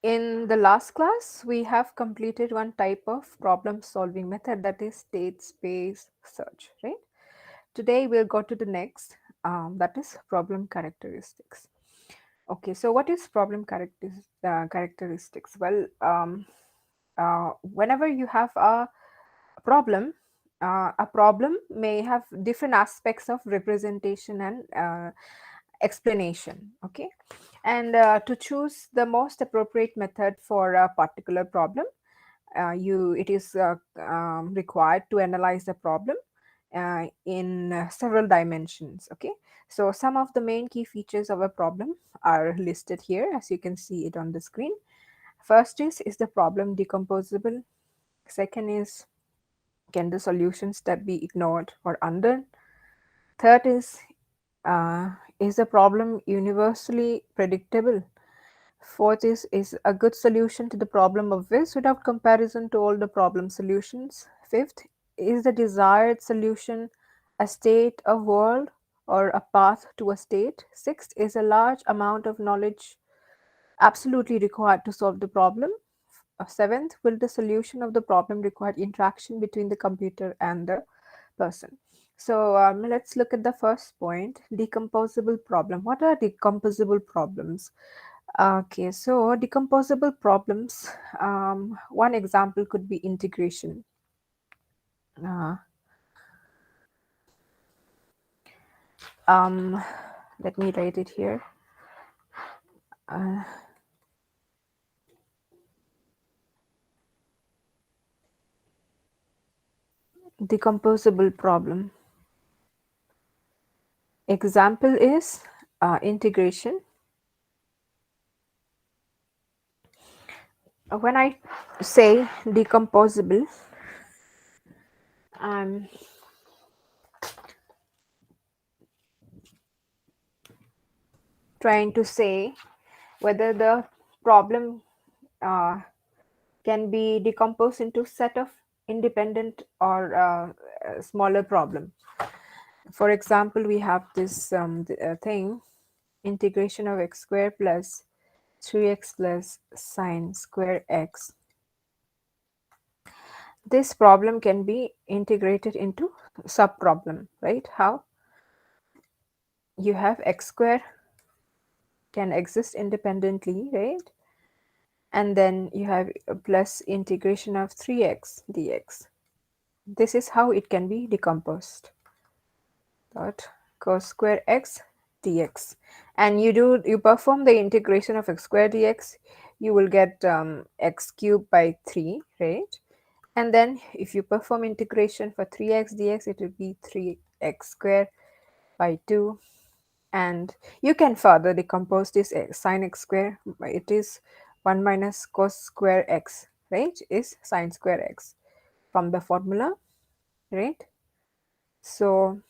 In the last class, we have completed one type of problem solving method, that is state space search, right? Today we'll go to the next, that is problem characteristics. Okay, so what is problem characteristics? Well, whenever you have problem, a problem may have different aspects of representation and explanation. Okay, and to choose the most appropriate method for a particular problem, it is required to analyze the problem in several dimensions. Okay, so some of the main key features of a problem are listed here, as you can see it on the screen. First is the problem decomposable? Second is, can the solution step be ignored or undone? Third is the problem universally predictable? Fourth is a good solution to the problem of this without comparison to all the problem solutions? Fifth, is the desired solution a state, a world, or a path to a state? Sixth, is a large amount of knowledge absolutely required to solve the problem? Seventh, will the solution of the problem require interaction between the computer and the person? So let's look at the first point, decomposable problem. What are decomposable problems? Okay, so decomposable problems, one example could be integration. Uh, um, Let me write it here. Uh, Decomposable problem. Example is integration. When I say decomposable, I'm trying to say whether the problem uh, can be decomposed into set of independent or a smaller problem. For example, we have this thing, integration of x square plus 3x plus sine square x. This problem can be integrated into sub problem, right? How? You have x square can exist independently, right? And then you have plus integration of 3x dx. This is how it can be decomposed. Dot cos square x dx, and you perform the integration of x square dx, you will get x cubed by 3, right? And then if you perform integration for 3x dx, it will be 3x square by 2. And you can further decompose this sine x square. It is 1 minus cos square x, right, is sine square x from the formula, right? So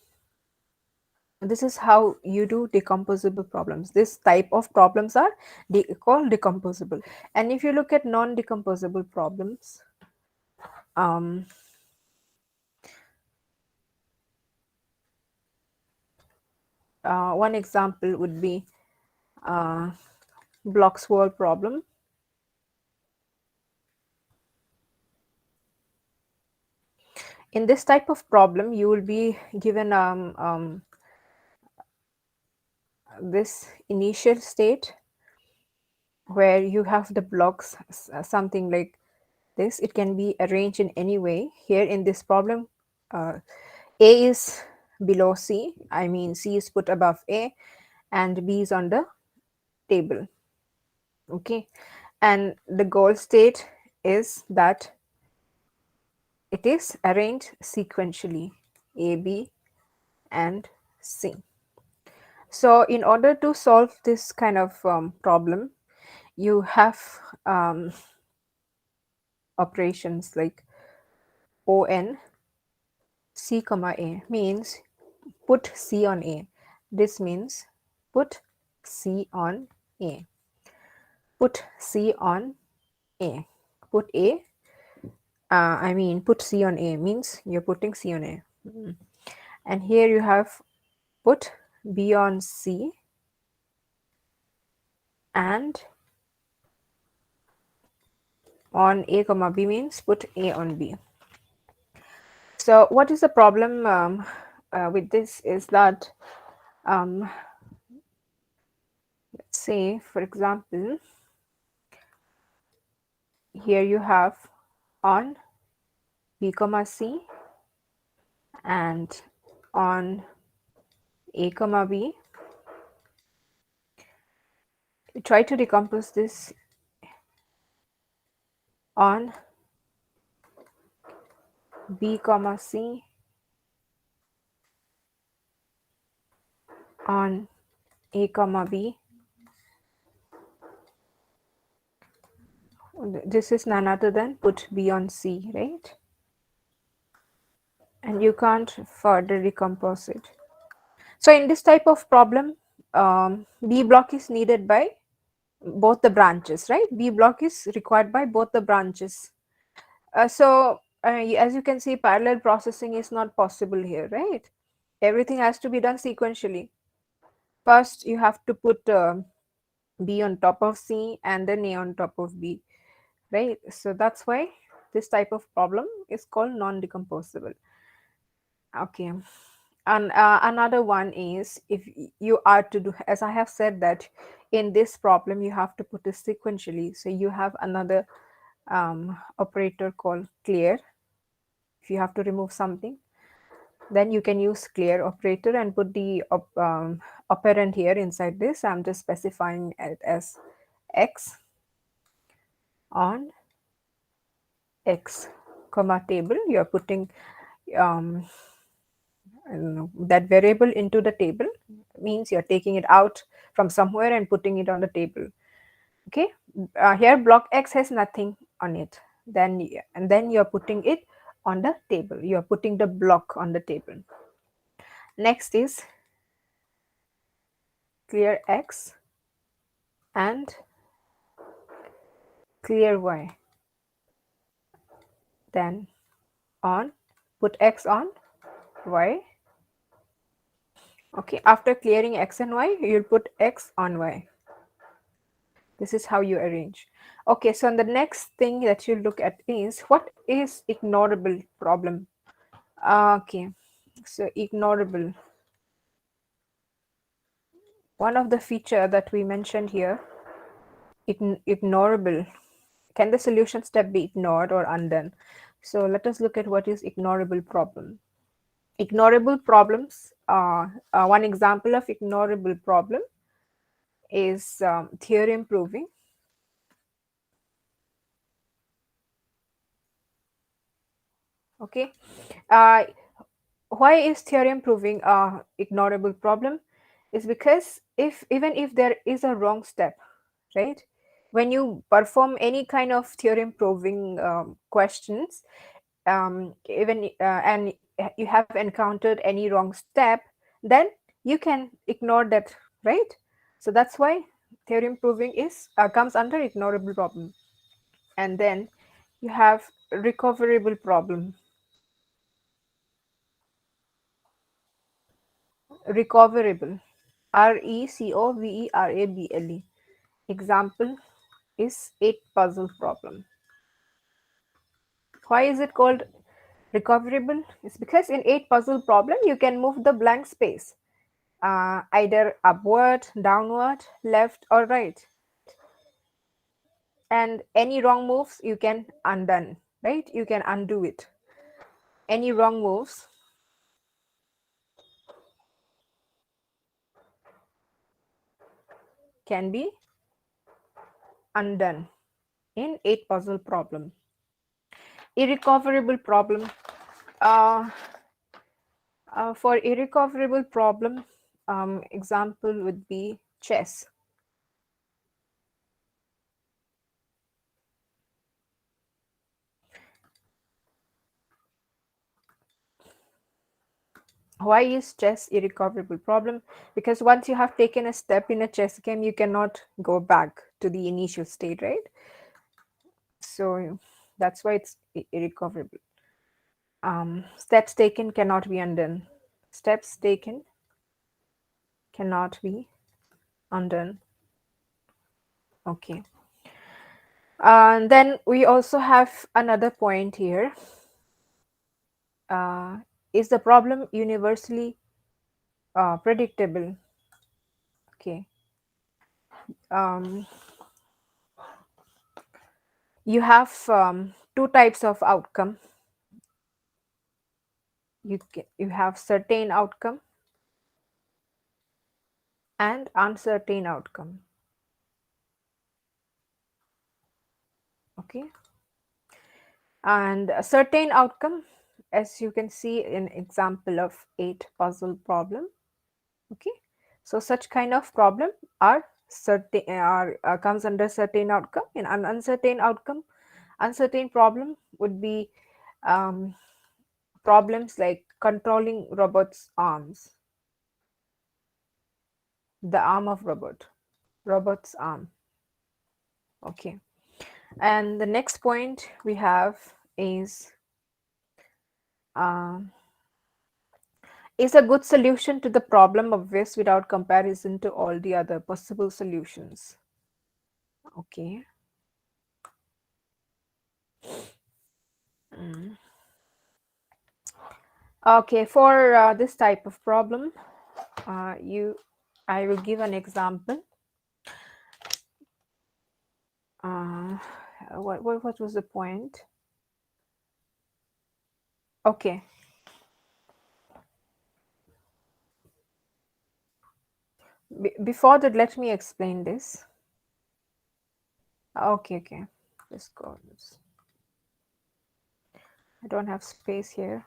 this is how you do decomposable problems. This type of problems are called decomposable. And if you look at non-decomposable problems, um, one example would be Bloch's wall problem. In this type of problem, you will be given this initial state where you have the blocks, something like this. It can be arranged in any way. Here in this problem, A is below C, I mean C is put above A, and B is on the table. Okay, and the goal state is that it is arranged sequentially, A, B, and C. So in order to solve this kind of problem, you have operations like on C comma A, means put C on A. This means put C on A. Put C on A. Put A, I mean put C on A means you're putting C on A. And here you have put B on C and on A comma B means put A on B. So what is the problem with this is that um, let's say for example here you have on B comma C and on A comma B. Try to decompose this on B comma C on A comma B. This is none other than put B on C, right? And you can't further decompose it. So in this type of problem, B block is needed by both the branches, right? B block is required by both the branches. As you can see, parallel processing is not possible here, right? Everything has to be done sequentially. First, you have to put B on top of C and then A on top of B, right? So that's why this type of problem is called non-decomposable. Okay. And another one is if you are to do, as I have said that in this problem you have to put it sequentially. So you have another operator called clear. If you have to remove something, then you can use clear operator and put the operand here inside this. I'm just specifying it as x on x comma table. You're putting um, that variable into the table, means you're taking it out from somewhere and putting it on the table. Okay, here block x has nothing on it, and then you're putting it on the table. You're putting the block on the table. Next is clear x and clear y. Then on, put x on y. Okay, after clearing x and y, you'll put x on y. This is how you arrange. Okay, so the next thing that you look at is what is ignorable problem. Okay, so ignorable. One of the feature that we mentioned here, ignorable. Can the solution step be ignored or undone? So let us look at what is ignorable problem. Ignorable problems. One example of ignorable problem is theorem proving. Okay. Uh, why is theorem proving a ignorable problem? Is because if even if there is a wrong step, right, when you perform any kind of theorem proving questions, even and you have encountered any wrong step, then you can ignore that, right? So that's why theorem proving is comes under ignorable problem. And then you have recoverable problem. Recoverable. Recoverable. Example is 8 puzzle problem. Why is it called recoverable? It's because in 8 puzzle problem you can move the blank space either upward, downward, left or right, and any wrong moves you can undone, right? You can undo it. Any wrong moves can be undone in 8 puzzle problem. Irrecoverable problem. Uh, for irrecoverable problem, example would be chess. Why is chess irrecoverable problem? Because once you have taken a step in a chess game, you cannot go back to the initial state, right? So that's why it's irrecoverable. Steps taken cannot be undone. Steps taken cannot be undone. Okay. Then we also have another point here. uh, is the problem universally predictable? Okay. um, you have two types of outcome. You have certain outcome and uncertain outcome. Okay. And a certain outcome, as you can see in example of 8 puzzle problem. Okay. So such kind of problem are certain, are comes under certain outcome. In an uncertain outcome, uncertain problem would be um, problems like controlling robot's arms, the arm of robot's arm. Okay. And the next point we have is, um, is a good solution to the problem obvious without comparison to all the other possible solutions? Okay. Mm. Okay, for this type of problem, you I will give an example. uh, what was the point? Okay. Before that, let me explain this. Okay, okay. Let's go. I don't have space here.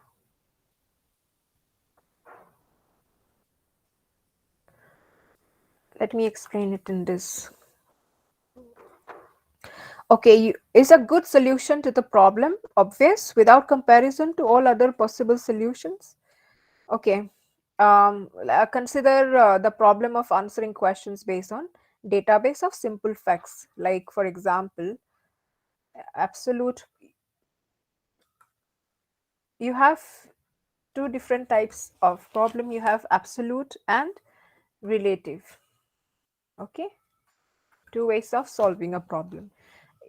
Let me explain it in this. Okay, is a good solution to the problem obvious without comparison to all other possible solutions? Okay. Consider the problem of answering questions based on database of simple facts. Like, for example, absolute. You have two different types of problem. You have absolute and relative. Okay, two ways of solving a problem.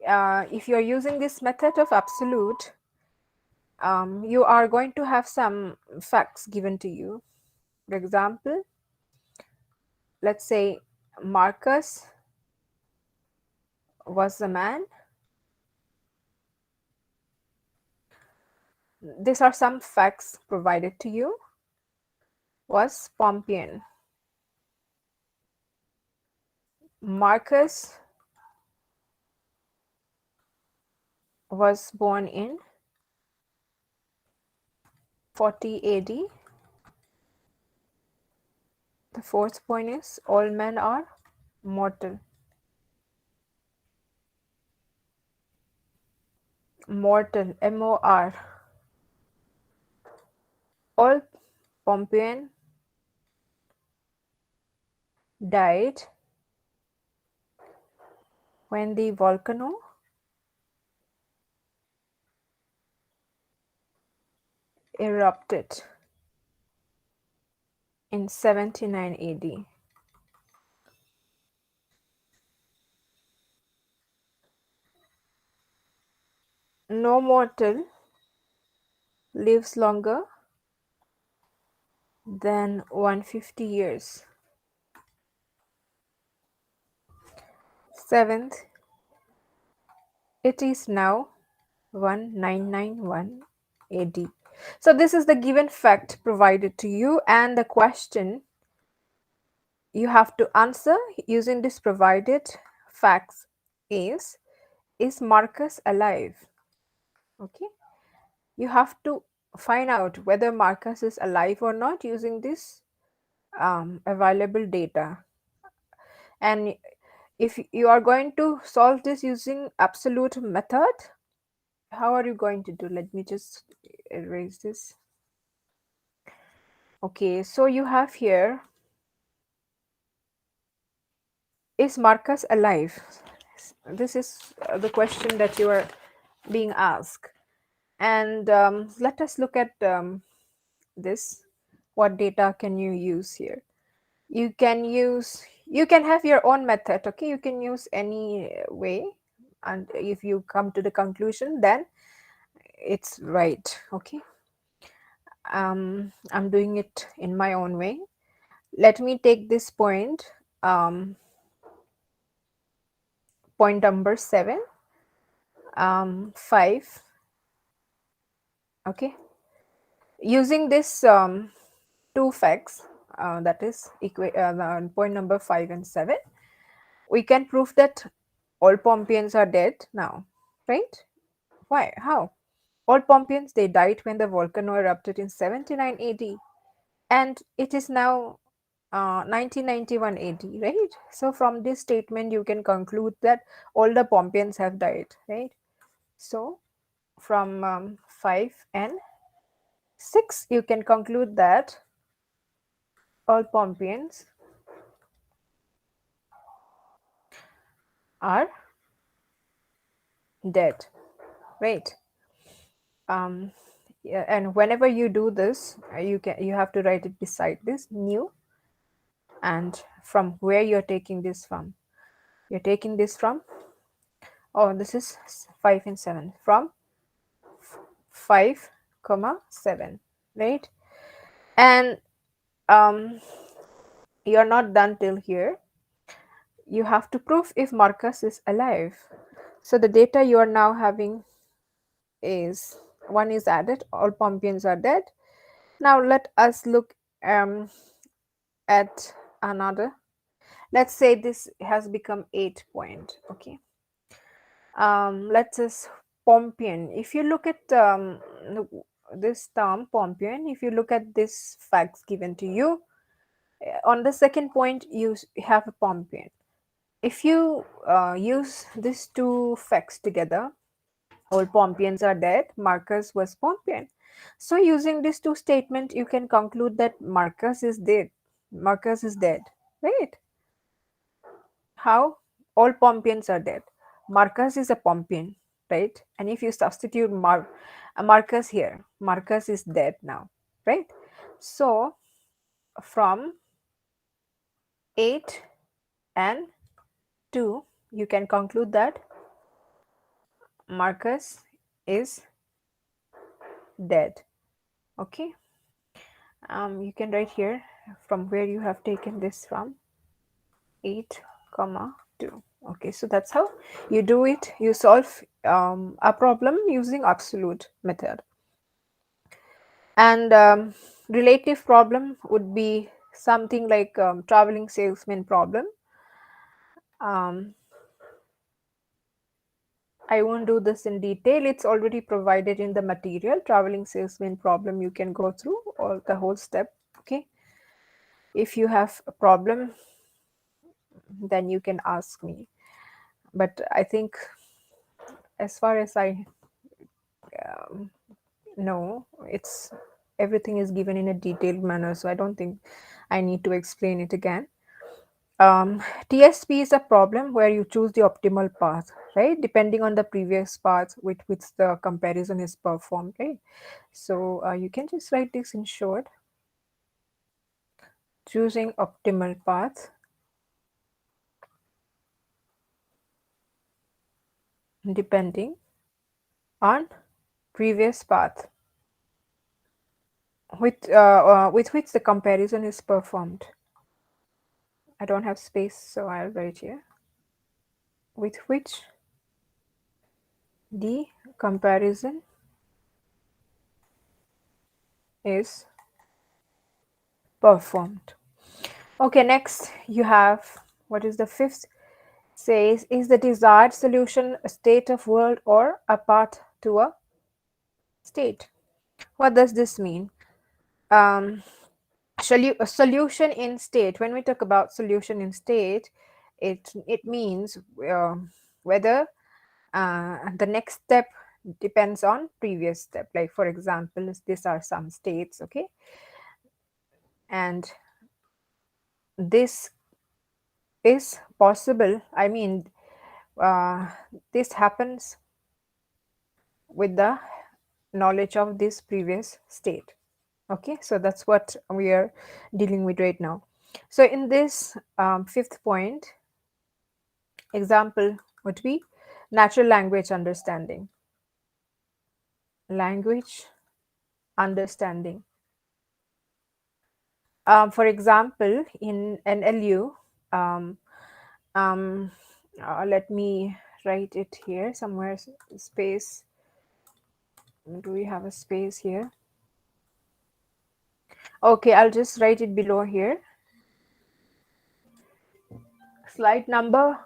If you are using this method of absolute, you are going to have some facts given to you. For example, let's say Marcus was a man. These are some facts provided to you. Was Pompeian. Marcus was born in 40 AD. The fourth point is all men are mortal. Mortal, M-O-R. All Pompeian died when the volcano erupted in 79 AD. No mortal lives longer than 150 years. Seventh, it is now 1991 AD. So this is the given fact provided to you, and the question you have to answer using this provided facts is Marcus alive? Okay. You have to find out whether Marcus is alive or not using this available data. And if you are going to solve this using absolute method, how are you going to do? Let me just erase this. Okay, so you have here, is Marcus alive? This is the question that you are being asked. And let us look at this. What data can you use here? You can have your own method. Okay, you can use any way. and if you come to the conclusion, then it's right. Okay. I'm doing it in my own way. Let me take this point, um, point number 7, 5. Okay. Using this two facts, that is point number 5 and 7, we can prove that all Pompeians are dead now, right? Why? How? All Pompeians, they died when the volcano erupted in 79 AD, and it is now 1991 AD, right? So from this statement, you can conclude that all the Pompeians have died, right? So from 5 and 6, you can conclude that all Pompeians are dead, right? Um, yeah, and whenever you do this, you have to write it beside this new, and from where you're taking this from. You're taking this from, oh, this is 5 and 7, from 5 comma 7, right? And you're not done till here. You have to prove if Marcus is alive. So the data you are now having is, one is added, all Pompeians are dead. Now let us look at another. Let's say this has become 8 point. Okay. Let's just Pompeian. If you look at this term Pompeian, if you look at this facts given to you, on the second point you have a Pompeian. If you use these two facts together, all Pompeians are dead, Marcus was Pompeian. So using these two statements, you can conclude that Marcus is dead. Marcus is dead, right? How? All Pompeians are dead. Marcus is a Pompeian, right? And if you substitute Marcus here, Marcus is dead now, right? So from 8 and 2, you can conclude that Marcus is dead. Okay. You can write here from where you have taken this from, 8 comma 2. Okay, so that's how you do it. You solve a problem using absolute method. And relative problem would be something like traveling salesman problem. um, I won't do this in detail. It's already provided in the material. Traveling salesman problem, you can go through all the whole step. Okay. If you have a problem, then you can ask me. But I think, as far as I know, it's everything is given in a detailed manner. So I don't think I need to explain it again. TSP is a problem where you choose the optimal path, right? Depending on the previous path with which the comparison is performed, right? So you can just write this in short. Choosing optimal path depending on previous path with which the comparison is performed. I don't have space, so I'll write here. With which the comparison is performed. Okay, next you have, what is the fifth? Says, is the desired solution a state of world or a path to a state? What does this mean? Um, a solution in state. When we talk about solution in state, it means whether the next step depends on previous step. Like for example, these are some states, okay, and this is possible. I mean, uh, this happens with the knowledge of this previous state. Okay, so that's what we are dealing with right now. So in this fifth point, example would be Natural language understanding. Language understanding. For example, in NLU, um, um, let me write it here somewhere. Space. Do we have a space here? Okay, I'll just write it below here. Slide number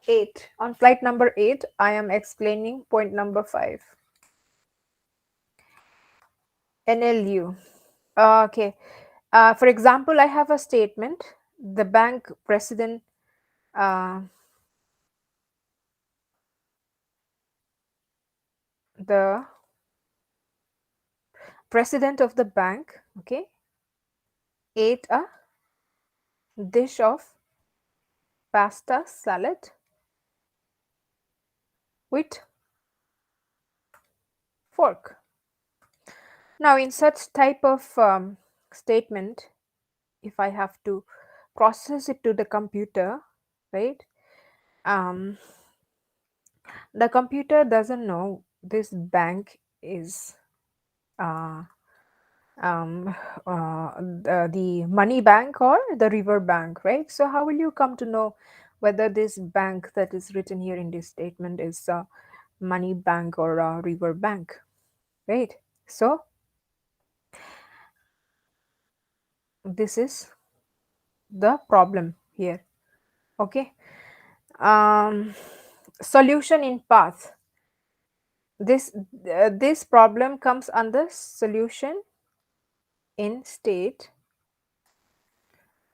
8. On slide number 8, I am explaining point number 5. NLU. Okay. For example, I have a statement. The bank president, uh, the president of the bank, okay, ate a dish of pasta salad with fork. Now, in such type of statement, if I have to process it to the computer, right? Um, the computer doesn't know this bank is uh, um, the money bank or the river bank, right? So how will you come to know whether this bank that is written here in this statement is a money bank or a river bank, right? So this is the problem here. Okay. um, Solution in path. This problem comes under solution in state.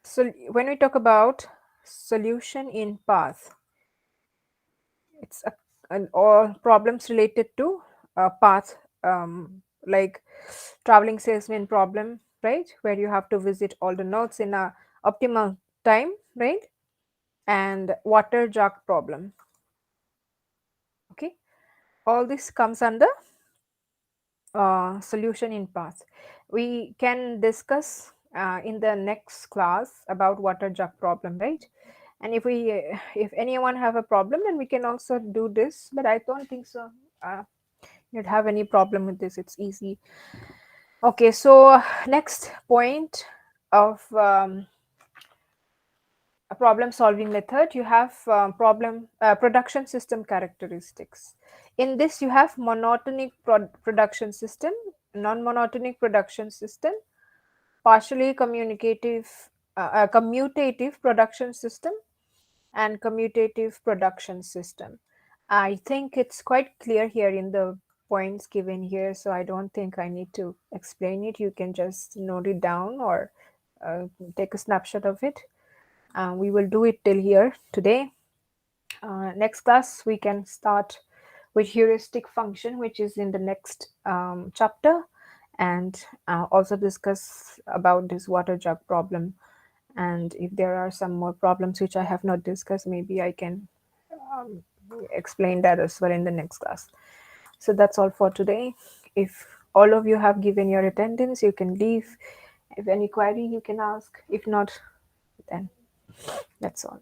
So when we talk about solution in path, it's all problems related to path, like traveling salesman problem, right, where you have to visit all the nodes in a optimal time, right, and water jug problem. Okay, all this comes under solution in path. We can discuss in the next class about water jug problem, right? And if anyone have a problem, then we can also do this, but I don't think so you'd have any problem with this. It's easy. Okay, so next point of a problem solving method, you have problem production system characteristics. In this you have monotonic production system, non-monotonic production system, partially communicative commutative production system, and commutative production system. I think it's quite clear here in the points given here, so I don't think I need to explain it. You can just note it down or uh, take a snapshot of it. We will do it till here today. Next class, we can start with heuristic function, which is in the next chapter, and also discuss about this water jug problem. And if there are some more problems which I have not discussed, maybe I can um, explain that as well in the next class. So that's all for today. If all of you have given your attendance, you can leave. If any query, you can ask. If not, then that's all.